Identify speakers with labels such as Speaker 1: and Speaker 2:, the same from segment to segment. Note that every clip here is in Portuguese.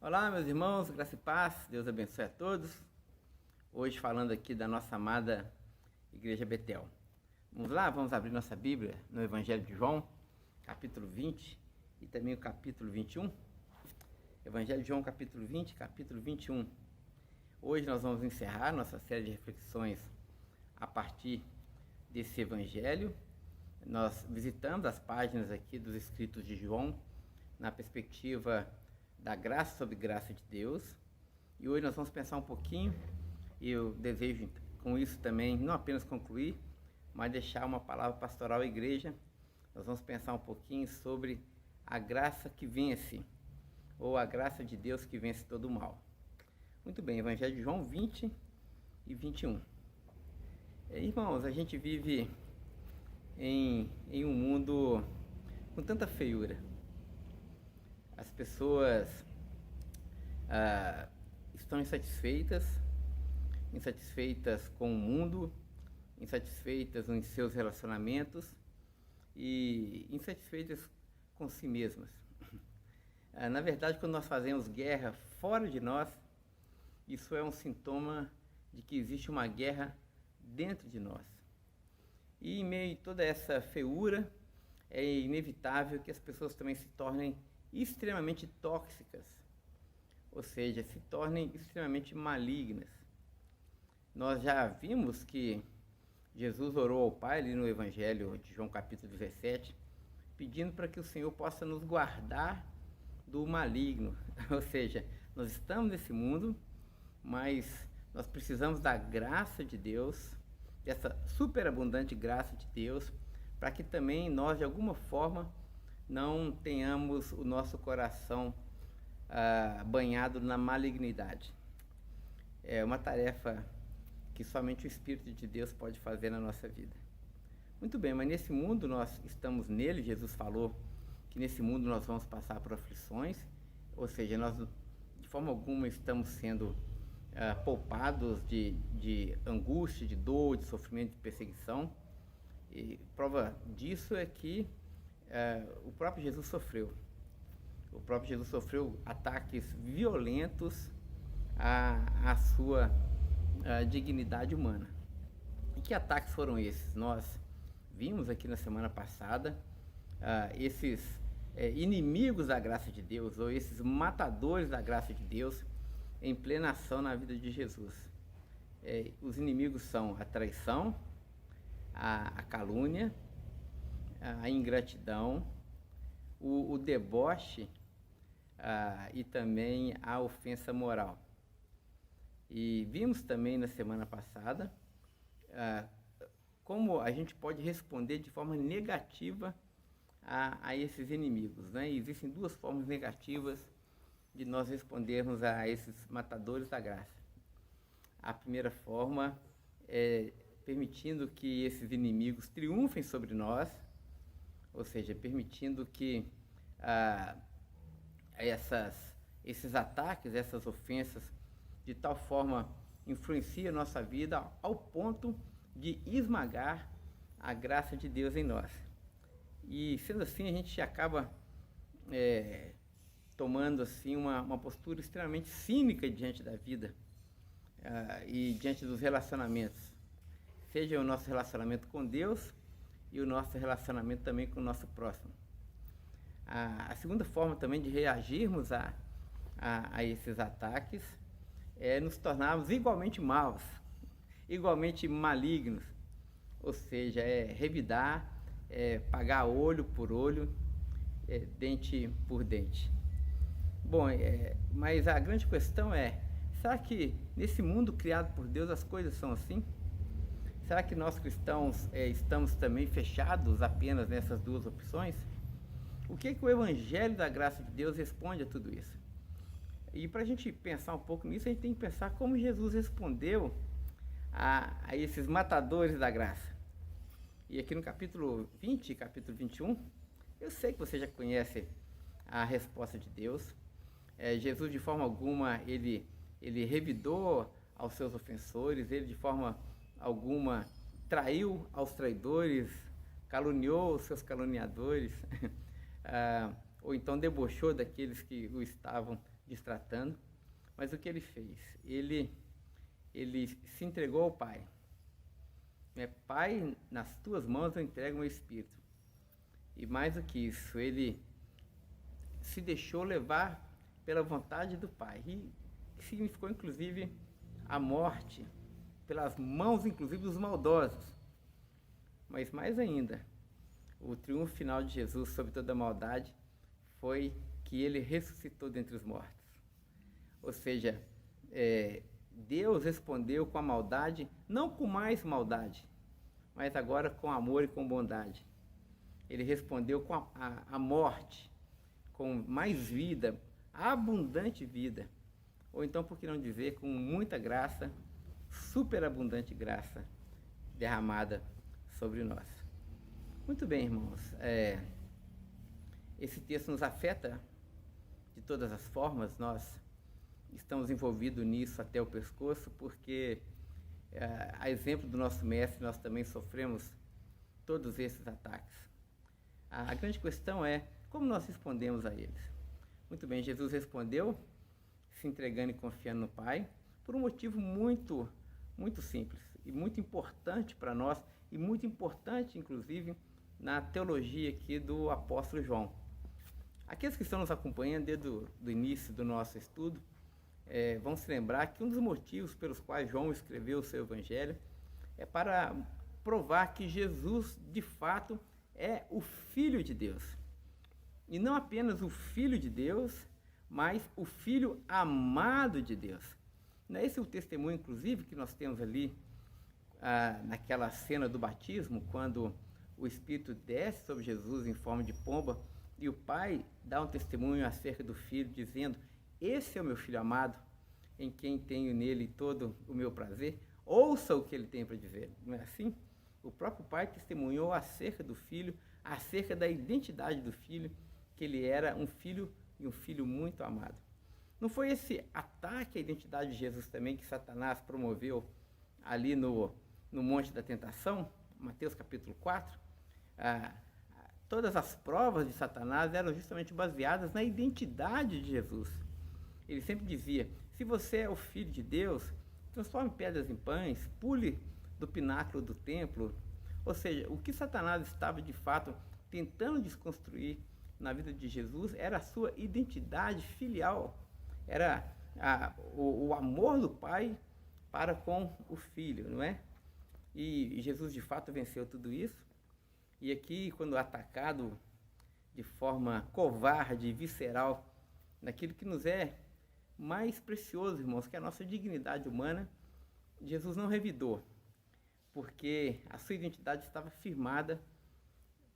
Speaker 1: Olá, meus irmãos, graça e paz, Deus abençoe a todos. Hoje falando aqui da nossa amada Igreja Betel. Vamos lá, vamos abrir nossa Bíblia no Evangelho de João, capítulo 20 e também o capítulo 21. Evangelho de João, capítulo 20, capítulo 21. Hoje nós vamos encerrar nossa série de reflexões a partir desse Evangelho. Nós visitamos as páginas aqui dos escritos de João na perspectiva da graça sobre graça de Deus, e hoje nós vamos pensar um pouquinho, e eu desejo com isso também não apenas concluir, mas deixar uma palavra pastoral à igreja. Nós vamos pensar um pouquinho sobre a graça que vence, ou a graça de Deus que vence todo o mal. Muito bem, Evangelho de João 20 e 21. Irmãos, a gente vive em um mundo com tanta feiura. As pessoas estão insatisfeitas com o mundo, insatisfeitas em seus relacionamentos e insatisfeitas com si mesmas. Na verdade, quando nós fazemos guerra fora de nós, isso é um sintoma de que existe uma guerra dentro de nós. E em meio a toda essa feiura, é inevitável que as pessoas também se tornem extremamente tóxicas, ou seja, se tornem extremamente malignas. Nós já vimos que Jesus orou ao Pai ali no Evangelho de João capítulo 17, pedindo para que o Senhor possa nos guardar do maligno. Ou seja, nós estamos nesse mundo, mas nós precisamos da graça de Deus, dessa superabundante graça de Deus, para que também nós, de alguma forma, não tenhamos o nosso coração banhado na malignidade. É uma tarefa que somente o Espírito de Deus pode fazer na nossa vida. Muito bem, mas nesse mundo nós estamos nele. Jesus falou que nesse mundo nós vamos passar por aflições, ou seja, nós de forma alguma estamos sendo poupados de angústia, de dor, de sofrimento, de perseguição. E prova disso é que o próprio Jesus sofreu. O próprio Jesus sofreu ataques violentos à sua dignidade humana. E que ataques foram esses? Nós vimos aqui na semana passada esses inimigos da graça de Deus, ou esses matadores da graça de Deus, em plena ação na vida de Jesus. Os inimigos são a traição, a calúnia, a ingratidão, o deboche e também a ofensa moral. E vimos também na semana passada como a gente pode responder de forma negativa a esses inimigos, né? E existem duas formas negativas de nós respondermos a esses matadores da graça. A primeira forma é permitindo que esses inimigos triunfem sobre nós, ou seja, permitindo que esses ataques, essas ofensas, de tal forma influenciem a nossa vida ao ponto de esmagar a graça de Deus em nós. E sendo assim, a gente acaba tomando assim uma postura extremamente cínica diante da vida e diante dos relacionamentos, seja o nosso relacionamento com Deus e o nosso relacionamento também com o nosso próximo. A segunda forma também de reagirmos a esses ataques é nos tornarmos igualmente maus, igualmente malignos, ou seja, revidar, pagar olho por olho, dente por dente. Bom, mas a grande questão será que nesse mundo criado por Deus as coisas são assim? Será que nós cristãos estamos também fechados apenas nessas duas opções? O que o Evangelho da graça de Deus responde a tudo isso? E para a gente pensar um pouco nisso, a gente tem que pensar como Jesus respondeu a esses matadores da graça. E aqui no capítulo 20, capítulo 21, eu sei que você já conhece a resposta de Deus. Jesus, de forma alguma, ele revidou aos seus ofensores, ele de forma alguma traiu aos traidores, caluniou os seus caluniadores, ou então debochou daqueles que o estavam destratando, mas o que ele fez? Ele se entregou ao Pai. Pai, nas tuas mãos eu entrego o meu espírito. E mais do que isso, ele se deixou levar pela vontade do Pai. E significou, inclusive, a morte pelas mãos, inclusive, dos maldosos. Mas mais ainda, o triunfo final de Jesus sobre toda a maldade foi que ele ressuscitou dentre os mortos. Ou seja, Deus respondeu com a maldade, não com mais maldade, mas agora com amor e com bondade. Ele respondeu com a morte, com mais vida, abundante vida. Ou então, por que não dizer, com muita graça, superabundante graça derramada sobre nós. Muito bem, irmãos. Esse texto nos afeta de todas as formas. Nós estamos envolvidos nisso até o pescoço, porque, a exemplo do nosso mestre, nós também sofremos todos esses ataques. A grande questão é como nós respondemos a eles. Muito bem, Jesus respondeu, se entregando e confiando no Pai, por um motivo muito, muito simples e muito importante para nós, e muito importante, inclusive, na teologia aqui do apóstolo João. Aqueles que estão nos acompanhando desde o início do nosso estudo, vão se lembrar que um dos motivos pelos quais João escreveu o seu evangelho é para provar que Jesus, de fato, é o Filho de Deus. E não apenas o Filho de Deus, mas o Filho amado de Deus. Não é esse o testemunho, inclusive, que nós temos ali naquela cena do batismo, quando o Espírito desce sobre Jesus em forma de pomba e o Pai dá um testemunho acerca do Filho, dizendo: esse é o meu Filho amado, em quem tenho nele todo o meu prazer, ouça o que ele tem para dizer. Não é assim? O próprio Pai testemunhou acerca do Filho, acerca da identidade do Filho, que ele era um filho e um filho muito amado. Não foi esse ataque à identidade de Jesus também que Satanás promoveu ali no Monte da Tentação, Mateus capítulo 4? Todas as provas de Satanás eram justamente baseadas na identidade de Jesus. Ele sempre dizia: se você é o Filho de Deus, transforme pedras em pães, pule do pináculo do templo. Ou seja, o que Satanás estava de fato tentando desconstruir na vida de Jesus era a sua identidade filial, era o amor do Pai para com o Filho, não é? E Jesus de fato venceu tudo isso. E aqui, quando atacado de forma covarde e visceral naquilo que nos é mais precioso, irmãos, que é a nossa dignidade humana, Jesus não revidou, porque a sua identidade estava firmada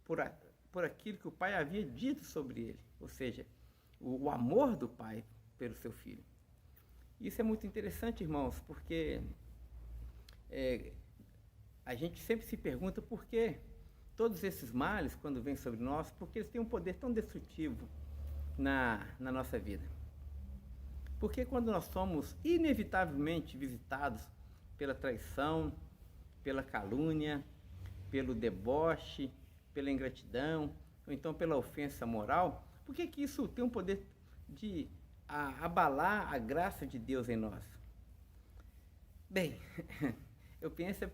Speaker 1: por aquilo que o Pai havia dito sobre ele, ou seja, o amor do Pai pelo seu Filho. Isso é muito interessante, irmãos, porque a gente sempre se pergunta por que todos esses males, quando vêm sobre nós, porque eles têm um poder tão destrutivo na nossa vida. Porque quando nós somos inevitavelmente visitados pela traição, pela calúnia, pelo deboche, pela ingratidão, ou então pela ofensa moral, por que isso tem um poder de abalar a graça de Deus em nós? Bem, eu penso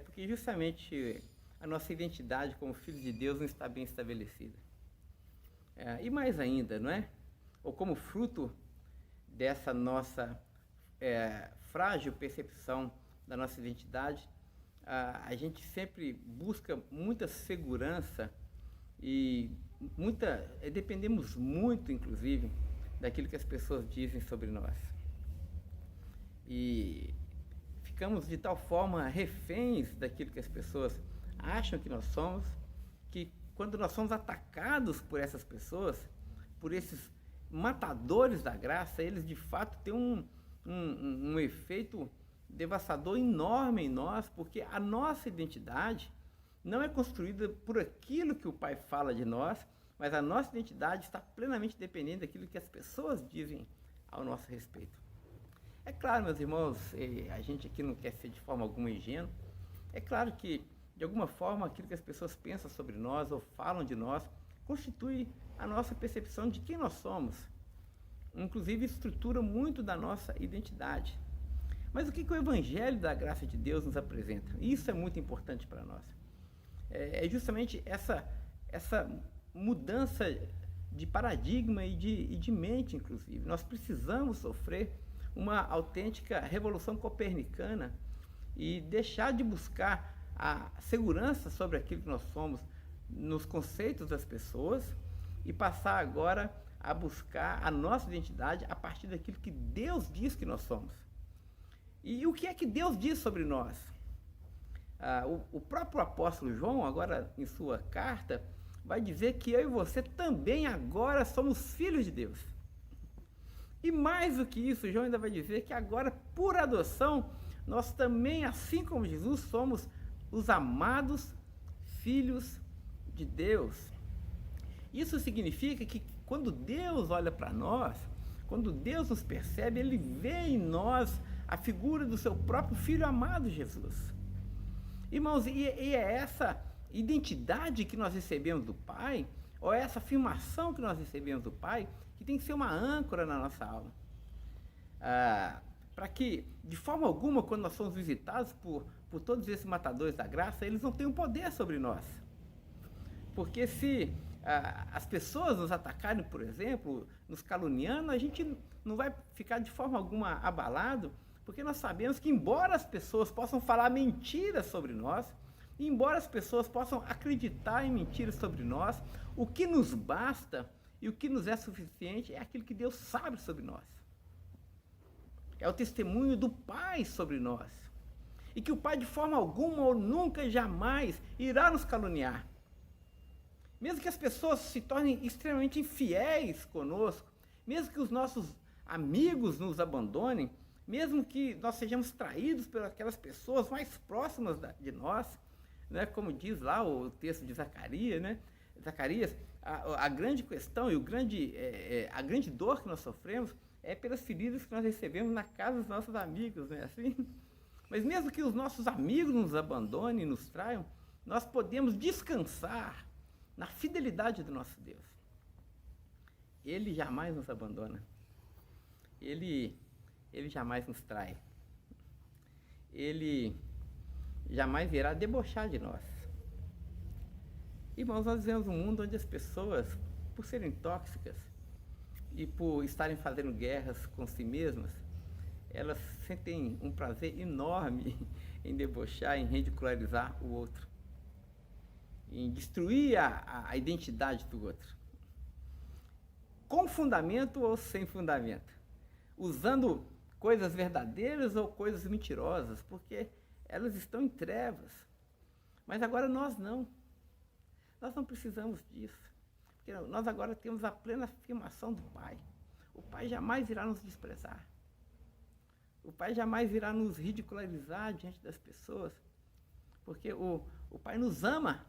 Speaker 1: porque justamente a nossa identidade como filho de Deus não está bem estabelecida. E mais ainda, não é? Ou como fruto dessa nossa frágil percepção da nossa identidade, a gente sempre busca muita segurança e dependemos muito, inclusive, daquilo que as pessoas dizem sobre nós. E ficamos de tal forma reféns daquilo que as pessoas acham que nós somos, que quando nós somos atacados por essas pessoas, por esses matadores da graça, eles de fato têm um efeito devastador enorme em nós, porque a nossa identidade não é construída por aquilo que o Pai fala de nós, mas a nossa identidade está plenamente dependente daquilo que as pessoas dizem ao nosso respeito. É claro, meus irmãos, a gente aqui não quer ser de forma alguma ingênuo, é claro que, de alguma forma, aquilo que as pessoas pensam sobre nós ou falam de nós constitui a nossa percepção de quem nós somos. inclusive estrutura muito da nossa identidade. Mas o que o Evangelho da Graça de Deus nos apresenta? Isso é muito importante para nós. É justamente essa mudança de paradigma e de mente, inclusive. Nós precisamos sofrer uma autêntica revolução copernicana e deixar de buscar a segurança sobre aquilo que nós somos nos conceitos das pessoas e passar agora a buscar a nossa identidade a partir daquilo que Deus diz que nós somos. E o que é que Deus diz sobre nós? O próprio apóstolo João, agora em sua carta, vai dizer que eu e você também agora somos filhos de Deus. E mais do que isso, João ainda vai dizer que agora, por adoção, nós também, assim como Jesus, somos os amados filhos de Deus. Isso significa que quando Deus olha para nós, quando Deus nos percebe, Ele vê em nós a figura do seu próprio Filho amado, Jesus. Irmãos, e é essa identidade que nós recebemos do Pai, ou é essa afirmação que nós recebemos do Pai, que tem que ser uma âncora na nossa alma. Para que, de forma alguma, quando nós somos visitados por todos esses matadores da graça, eles não tenham poder sobre nós. Porque se as pessoas nos atacarem, por exemplo, nos caluniando, a gente não vai ficar de forma alguma abalado, porque nós sabemos que, embora as pessoas possam falar mentiras sobre nós, e embora as pessoas possam acreditar em mentiras sobre nós, o que nos basta e o que nos é suficiente é aquilo que Deus sabe sobre nós. É o testemunho do Pai sobre nós. E que o Pai, de forma alguma ou nunca, jamais, irá nos caluniar. Mesmo que as pessoas se tornem extremamente infiéis conosco, mesmo que os nossos amigos nos abandonem, mesmo que nós sejamos traídos por aquelas pessoas mais próximas de nós, né, como diz lá o texto de Zacarias, né? Zacarias, a grande questão e a grande dor que nós sofremos é pelas feridas que nós recebemos na casa dos nossos amigos, não é assim? Mas mesmo que os nossos amigos nos abandonem e nos traiam, nós podemos descansar na fidelidade do nosso Deus. Ele jamais nos abandona. Ele jamais nos trai. Ele jamais irá debochar de nós. Irmãos, nós vivemos um mundo onde as pessoas, por serem tóxicas e por estarem fazendo guerras com si mesmas, elas sentem um prazer enorme em debochar, em ridicularizar o outro, em destruir a identidade do outro, com fundamento ou sem fundamento, usando coisas verdadeiras ou coisas mentirosas, porque elas estão em trevas. Mas agora nós não precisamos disso, porque nós agora temos a plena afirmação do Pai. O Pai jamais irá nos desprezar. O Pai jamais irá nos ridicularizar diante das pessoas, porque o Pai nos ama,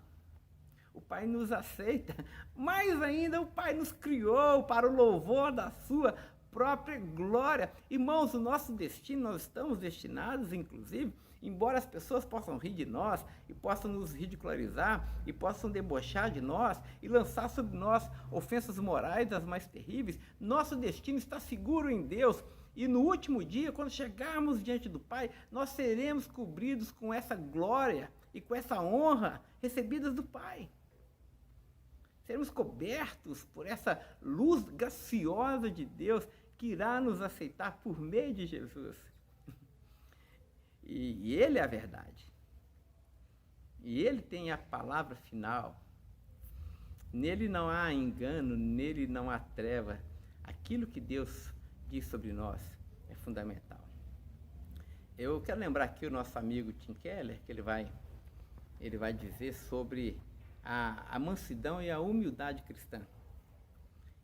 Speaker 1: o Pai nos aceita, mais ainda o Pai nos criou para o louvor da sua própria glória. Irmãos, o nosso destino, nós estamos destinados, inclusive, embora as pessoas possam rir de nós e possam nos ridicularizar e possam debochar de nós e lançar sobre nós ofensas morais das mais terríveis, nosso destino está seguro em Deus. E no último dia, quando chegarmos diante do Pai, nós seremos cobridos com essa glória e com essa honra recebidas do Pai. Seremos cobertos por essa luz graciosa de Deus que irá nos aceitar por meio de Jesus. E Ele é a verdade. E Ele tem a palavra final. Nele não há engano, nele não há treva. Aquilo que Deus diz sobre nós é fundamental. Eu quero lembrar aqui o nosso amigo Tim Keller, que ele vai dizer sobre a mansidão e a humildade cristã.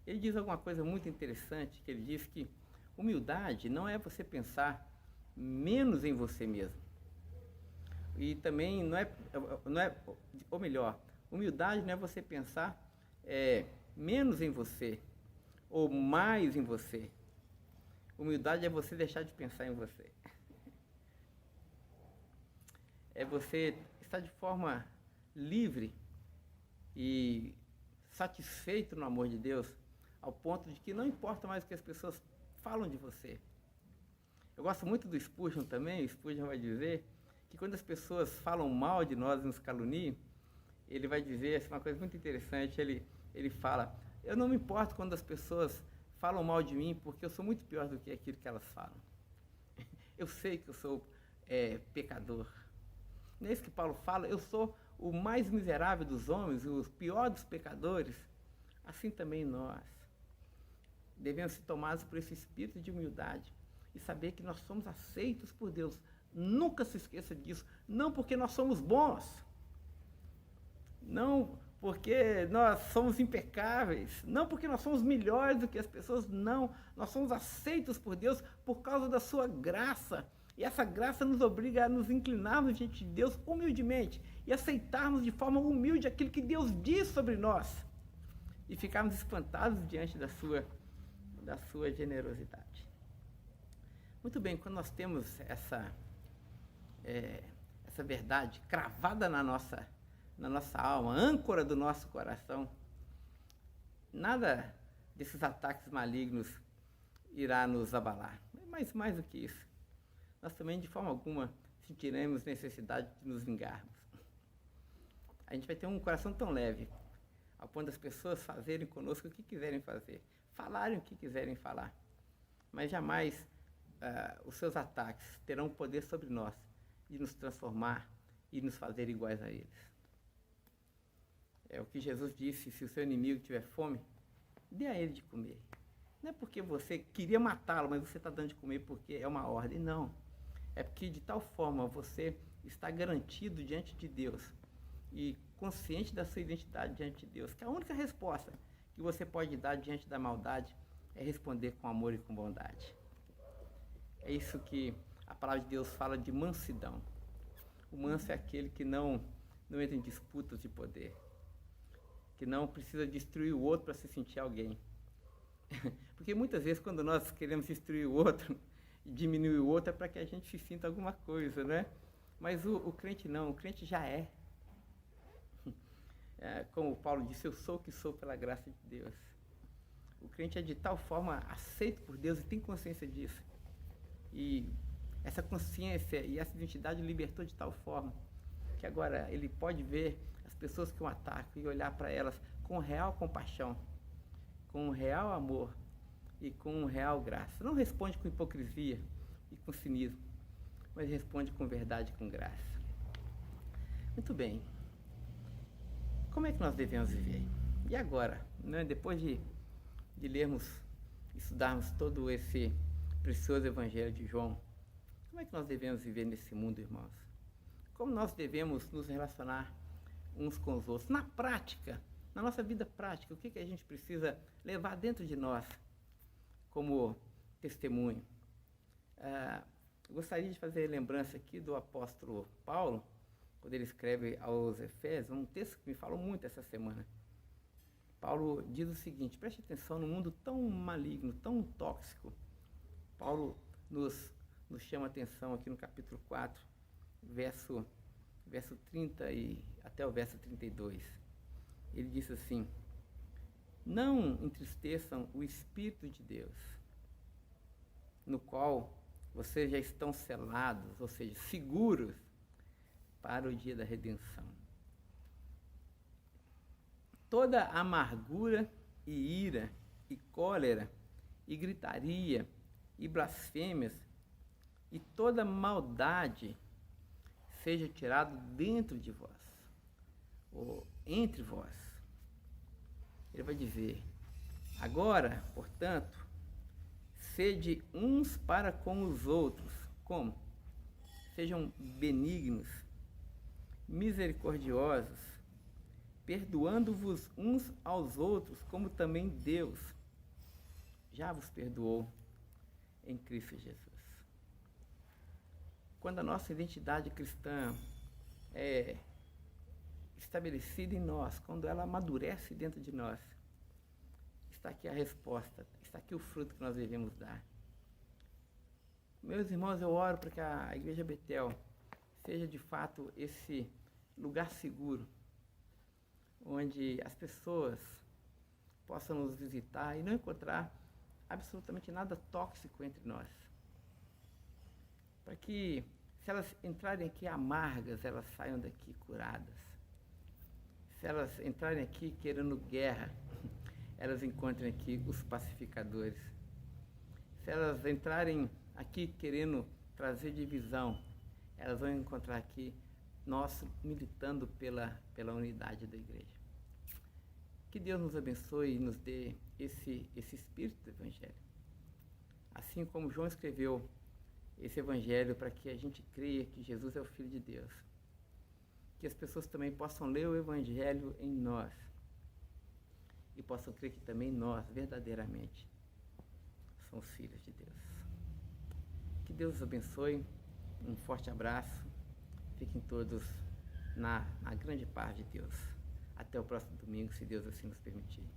Speaker 1: Ele diz alguma coisa muito interessante, que ele diz que humildade não é você pensar menos em você mesmo. E também ou melhor, humildade não é você pensar menos em você ou mais em você. Humildade é você deixar de pensar em você. É você estar de forma livre e satisfeito no amor de Deus, ao ponto de que não importa mais o que as pessoas falam de você. Eu gosto muito do Spurgeon também. O Spurgeon vai dizer que quando as pessoas falam mal de nós e nos caluniam, ele vai dizer assim, uma coisa muito interessante. Ele fala: eu não me importo quando as pessoas falam mal de mim, porque eu sou muito pior do que aquilo que elas falam. Eu sei que eu sou pecador. Não é isso que Paulo fala? Eu sou o mais miserável dos homens, o pior dos pecadores. Assim também nós devemos ser tomados por esse espírito de humildade e saber que nós somos aceitos por Deus. Nunca se esqueça disso. Não porque nós somos bons, não porque nós somos impecáveis, não porque nós somos melhores do que as pessoas, não. Nós somos aceitos por Deus por causa da sua graça. E essa graça nos obriga a nos inclinarmos diante de Deus humildemente e aceitarmos de forma humilde aquilo que Deus diz sobre nós e ficarmos espantados diante da sua generosidade. Muito bem, quando nós temos essa verdade cravada na nossa alma, âncora do nosso coração, nada desses ataques malignos irá nos abalar. Mas mais do que isso, nós também de forma alguma sentiremos necessidade de nos vingarmos. A gente vai ter um coração tão leve, ao ponto das pessoas fazerem conosco o que quiserem fazer, falarem o que quiserem falar, mas jamais os seus ataques terão poder sobre nós de nos transformar e nos fazer iguais a eles. É o que Jesus disse: se o seu inimigo tiver fome, dê a ele de comer. Não é porque você queria matá-lo, mas você está dando de comer porque é uma ordem, não. É porque de tal forma você está garantido diante de Deus e consciente da sua identidade diante de Deus, que a única resposta que você pode dar diante da maldade é responder com amor e com bondade. É isso que a palavra de Deus fala de mansidão. O manso é aquele que não entra em disputas de poder, que não precisa destruir o outro para se sentir alguém. Porque muitas vezes quando nós queremos destruir o outro e diminuir o outro é para que a gente se sinta alguma coisa, né? Mas o crente não, o crente já é. Como Paulo disse: eu sou o que sou pela graça de Deus. O crente é de tal forma aceito por Deus e tem consciência disso. E essa consciência e essa identidade o libertou de tal forma que agora ele pode ver as pessoas que o atacam e olhar para elas com real compaixão, com real amor e com real graça. Não responde com hipocrisia e com cinismo, mas responde com verdade e com graça. Muito bem. Como é que nós devemos viver? E agora, né, depois de lermos, estudarmos todo esse precioso Evangelho de João, como é que nós devemos viver nesse mundo, irmãos? Como nós devemos nos relacionar uns com os outros? Na prática, na nossa vida prática, o que a gente precisa levar dentro de nós como testemunho? Eu gostaria de fazer lembrança aqui do apóstolo Paulo, quando ele escreve aos Efésios, um texto que me falou muito essa semana. Paulo diz o seguinte: preste atenção, no mundo tão maligno, tão tóxico. Paulo nos chama a atenção aqui no capítulo 4, verso 30 e até o verso 32. Ele diz assim: não entristeçam o Espírito de Deus, no qual vocês já estão selados, ou seja, seguros para o dia da redenção. Toda amargura e ira e cólera e gritaria e blasfêmias e toda maldade seja tirado dentro de vós, ou entre vós. Ele vai dizer: agora, portanto, sede uns para com os outros. Como? Sejam benignos, misericordiosos, perdoando-vos uns aos outros, como também Deus já vos perdoou em Cristo Jesus. Quando a nossa identidade cristã é estabelecida em nós, quando ela amadurece dentro de nós, está aqui a resposta, está aqui o fruto que nós devemos dar. Meus irmãos, eu oro para que a Igreja Betel seja de fato esse lugar seguro, onde as pessoas possam nos visitar e não encontrar absolutamente nada tóxico entre nós. Para que, se elas entrarem aqui amargas, elas saiam daqui curadas. Se elas entrarem aqui querendo guerra, elas encontrem aqui os pacificadores. Se elas entrarem aqui querendo trazer divisão, elas vão encontrar aqui nós militando pela unidade da igreja. Que Deus nos abençoe e nos dê esse espírito do Evangelho. Assim como João escreveu esse Evangelho para que a gente creia que Jesus é o Filho de Deus. Que as pessoas também possam ler o Evangelho em nós e possam crer que também nós, verdadeiramente, somos filhos de Deus. Que Deus os abençoe. Um forte abraço. Fiquem todos na grande paz de Deus. Até o próximo domingo, se Deus assim nos permitir.